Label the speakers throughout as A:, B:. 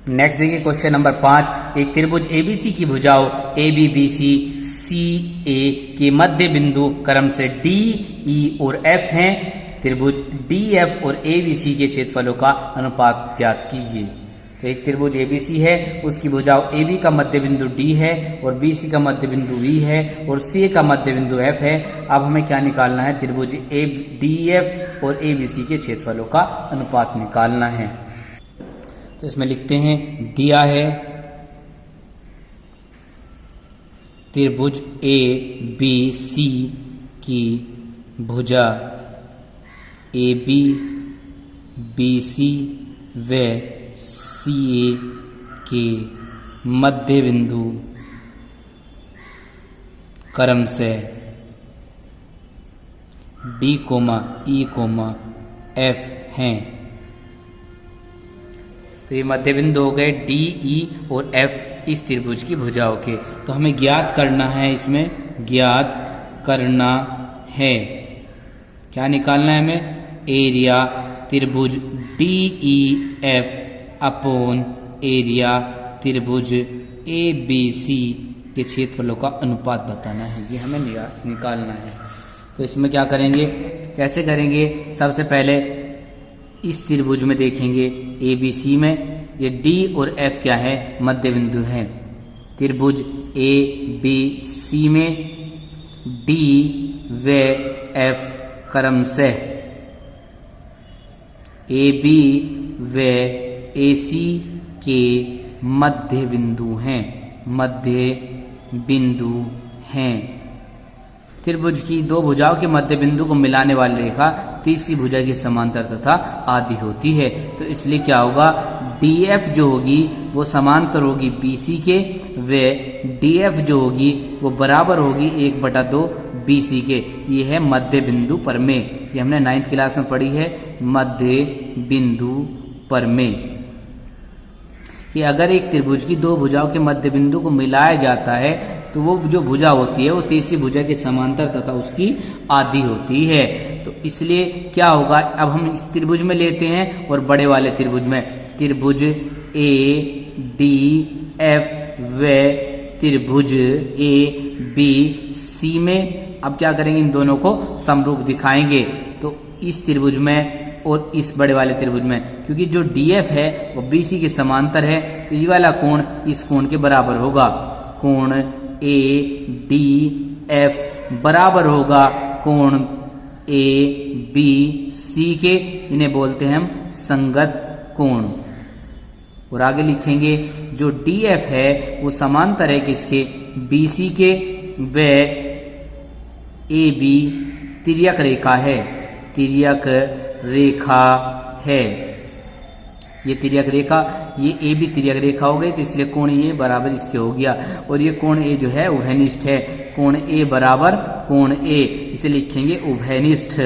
A: Next देखिए question number 5। एक त्रिभुज एबीसी की भुजाओं ए बी बी सी सी ए के मध्य बिंदु क्रम से डी ई और एफ हैं। त्रिभुज डी एफ और ए बी सी के क्षेत्रफलों का अनुपात ज्ञात कीजिए। तो एक त्रिभुज एबीसी है, उसकी भुजाओं ए बी का मध्य बिंदु डी है और बी सी का मध्य बिंदु वी है और सी का मध्य बिंदु एफ है। अब हमें क्या निकालना है? त्रिभुज ए डी एफ और ए बी सी के क्षेत्रफलों का अनुपात निकालना है। तो इसमें लिखते हैं, दिया है त्रिभुज ए बी सी की भुजा ए बी बी सी व सी ए के मध्य बिंदु क्रम से डी कोमा ई कोमा एफ हैं। तो ये मध्य बिंदु हो गए डी ई और एफ इस त्रिभुज की भुजाओं के। तो हमें ज्ञात करना है, इसमें ज्ञात करना है, क्या निकालना है हमें? एरिया त्रिभुज D E F upon area त्रिभुज ए बी सी के क्षेत्रफलों का अनुपात बताना है। ये हमें निकालना है। तो इसमें क्या करेंगे, कैसे करेंगे? सबसे पहले इस त्रिभुज में देखेंगे ए बी सी में ये डी और एफ क्या है? मध्य बिंदु है। त्रिभुज ए बी सी में डी व एफ क्रम से ए बी व ए सी के मध्य बिंदु हैं, मध्य बिंदु हैं। त्रिभुज की दो भुजाओं के मध्य बिंदु को मिलाने वाली रेखा तीसरी भुजा की समांतर तथा आधी होती है। तो इसलिए क्या होगा? डीएफ जो होगी वो समांतर होगी बीसी के, व डीएफ जो होगी वो बराबर होगी 1/2 बीसी के। ये है मध्य बिंदु पर में, ये हमने 9th क्लास में पढ़ी है, मध्य बिंदु पर में। कि अगर एक त्रिभुज की दो भुजाओं के मध्य बिंदु को मिलाया जाता है तो वो जो भुजा होती है वो तीसरी भुजा के समांतर तथा उसकी आधी होती है। तो इसलिए क्या होगा? अब हम इस त्रिभुज में लेते हैं और बड़े वाले त्रिभुज में, त्रिभुज ए डी एफ व त्रिभुज ए बी सी में अब क्या करेंगे? इन दोनों को समरूप दिखाएंगे। तो इस त्रिभुज में और इस बड़े वाले त्रिभुज में, क्योंकि जो डीएफ है वो बीसी के समांतर है, तो ये वाला कोण इस कोण के बराबर होगा। कोण ए डी एफ बराबर होगा कोण ए बी सी के, इन्हें बोलते हैं हम संगत कोण। और आगे लिखेंगे जो डीएफ है वो समांतर है किसके? बीसी के, व ए बी तिर्यक रेखा है, तिर्यक रेखा है। ये तिर्यक रेखा, ये ए भी तिर्यक रेखा हो गई, तो इसलिए कोण ए बराबर इसके हो गया। और ये कोण ए जो है उभयनिष्ठ है, कोण ए बराबर कोण ए, इसे लिखेंगे उभयनिष्ठ।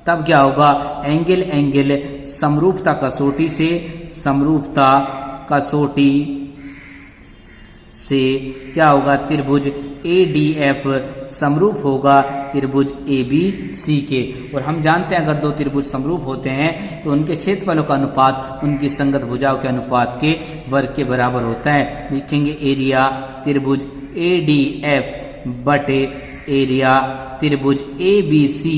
A: तब क्या होगा? एंगल एंगल समरूपता कसौटी से, समरूपता कसौटी से क्या होगा? त्रिभुज ए डी एफ समरूप होगा त्रिभुज ए बी सी के। और हम जानते हैं अगर दो त्रिभुज समरूप होते हैं तो उनके क्षेत्रफलों का अनुपात उनकी संगत भुजाओं के अनुपात के वर्ग के बराबर होता है। लिखेंगे एरिया त्रिभुज ए डी एफ बटे एरिया त्रिभुज ए बी सी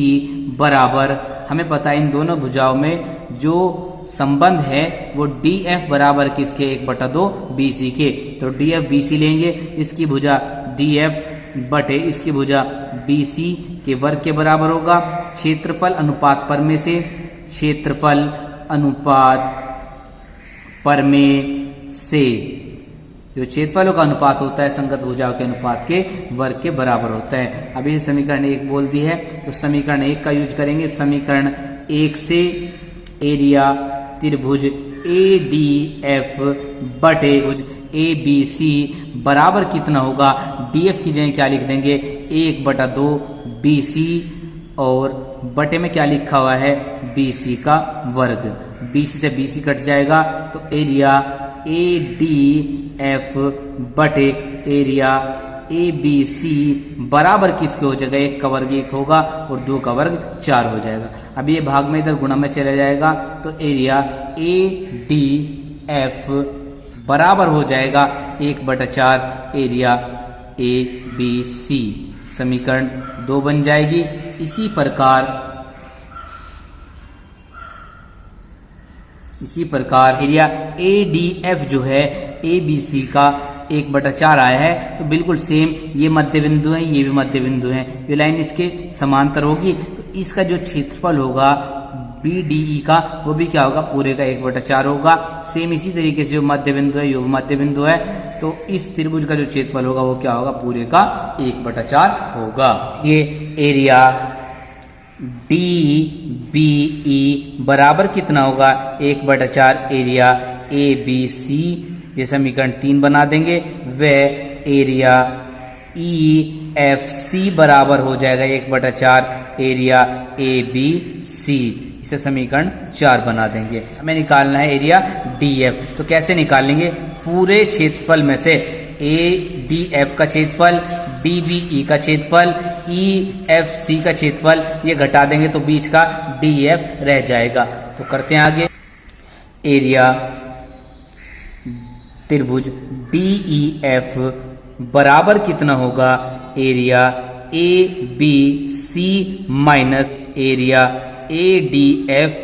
A: बराबर, हमें पता है इन दोनों भुजाओं में जो संबंध है वो डी एफ बराबर किसके? 1/2 बीसी के। तो डी एफ बीसी लेंगे, इसकी भुजा डी एफ बटे इसकी भुजा बीसी के वर्ग के बराबर होगा। क्षेत्रफल अनुपात पर में से, क्षेत्रफल अनुपात पर में से जो क्षेत्रफलों का अनुपात होता है संगत भुजाओं के अनुपात के वर्ग के बराबर होता है। अभी समीकरण 1 बोल दी है तो समीकरण 1 का यूज करेंगे। समीकरण 1 से एरिया त्रिभुज ए डी एफ बटे त्रिभुज ए बी सी बराबर कितना होगा? डी एफ की जगह क्या लिख देंगे? 1/2 बी सी, और बटे में क्या लिखा हुआ है? बी सी का वर्ग। बी सी से बी सी कट जाएगा तो एरिया ए डी एफ बटे एरिया ए बी सी बराबर किसके हो जाएगा, 1 का वर्ग 1 होगा और 2 का वर्ग 4 हो जाएगा। अब ये भाग में इधर गुणा में चला जाएगा तो एरिया ए डी एफ बराबर हो जाएगा 1/4 एरिया ए बी सी। समीकरण 2 बन जाएगी। इसी प्रकार एरिया ए डी एफ जो है ए बी सी का 1/4 आया है, तो बिल्कुल सेम ये मध्य बिंदु है, ये भी मध्य बिंदु है, ये लाइन इसके समांतर होगी, तो इसका जो क्षेत्रफल होगा बी डी ई का वो भी क्या होगा, पूरे का 1/4 होगा। सेम इसी तरीके से जो मध्य बिंदु है, ये मध्य बिंदु है, तो इस त्रिभुज का जो क्षेत्रफल होगा वो क्या होगा, पूरे का 1/4 होगा। ये एरिया डी बी ई बराबर कितना होगा, 1/4 एरिया ए बी सी। ये समीकरण 3 बना देंगे। वह एरिया ई एफ सी बराबर हो जाएगा 1/4 एरिया ए बी सी। इसे समीकरण 4 बना देंगे। हमें निकालना है एरिया डी एफ। तो कैसे निकालेंगे, पूरे क्षेत्रफल में से ए डी एफ का क्षेत्रफल, डी बी ई का क्षेत्रफल, ई एफ सी का क्षेत्रफल ये घटा देंगे तो बीच का डी एफ रह जाएगा। तो करते हैं आगे। एरिया त्रिभुज डी ई एफ बराबर कितना होगा, area A B C minus area A D F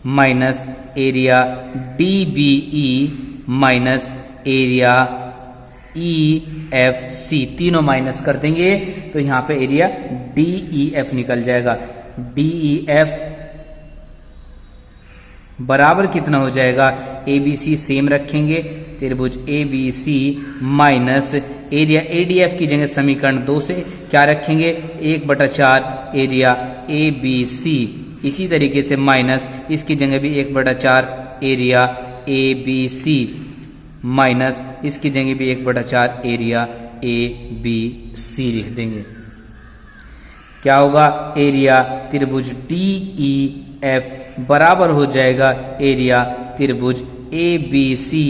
A: minus area D B E minus area E F C. तीनों माइनस कर देंगे तो यहां पे एरिया डी ई एफ निकल जाएगा। डी ई एफ बराबर कितना हो जाएगा, ए बी सी सेम रखेंगे, त्रिभुज A B C minus area A D F की जगह समीकरण 2 से क्या रखेंगे, 1/4 एरिया ए बी सी। इसी तरीके से माइनस इसकी जगह भी 1/4 area A B C minus इसकी जगह भी 1/4 एरिया ए बी सी लिख देंगे। क्या होगा, एरिया त्रिभुज डी ई एफ बराबर हो जाएगा एरिया त्रिभुज ए बी सी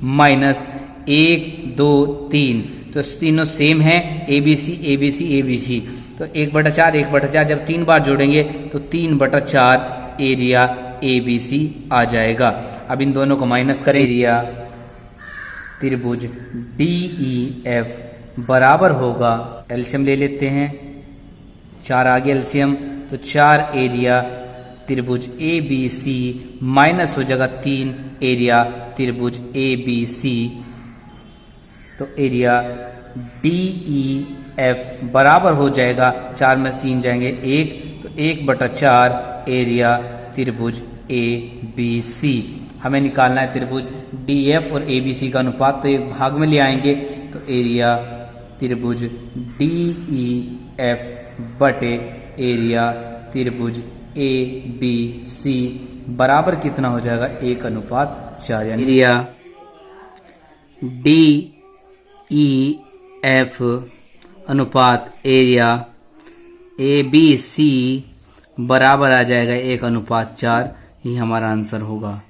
A: माइनस 1 2 3। तो तीनों सेम है, A B C A B C A B C. तो 1/4 जब 3 बार जोड़ेंगे तो 3/4 एरिया ए बी सी आ जाएगा। अब इन दोनों को माइनस करें, एरिया त्रिभुज डी ई एफ बराबर होगा, एलसीएम ले लेते हैं, 4 आगे एलसीएम, तो 4 एरिया त्रिभुज ए बी सी माइनस हो जाएगा 3 एरिया त्रिभुज ए बी सी। तो एरिया डी ई एफ बराबर हो जाएगा, 4 में 3 जाएंगे 1, तो 1/4 एरिया त्रिभुज ए बी सी। हमें निकालना है त्रिभुज डी एफ और ए बी सी का अनुपात, तो एक भाग में ले आएंगे, तो एरिया त्रिभुज डी ई एफ बटे एरिया त्रिभुज ए बी सी बराबर कितना हो जाएगा, 1/4। यानी एरिया डी ई एफ अनुपात एरिया ए बी सी बराबर आ जाएगा 1/4। ये हमारा आंसर होगा।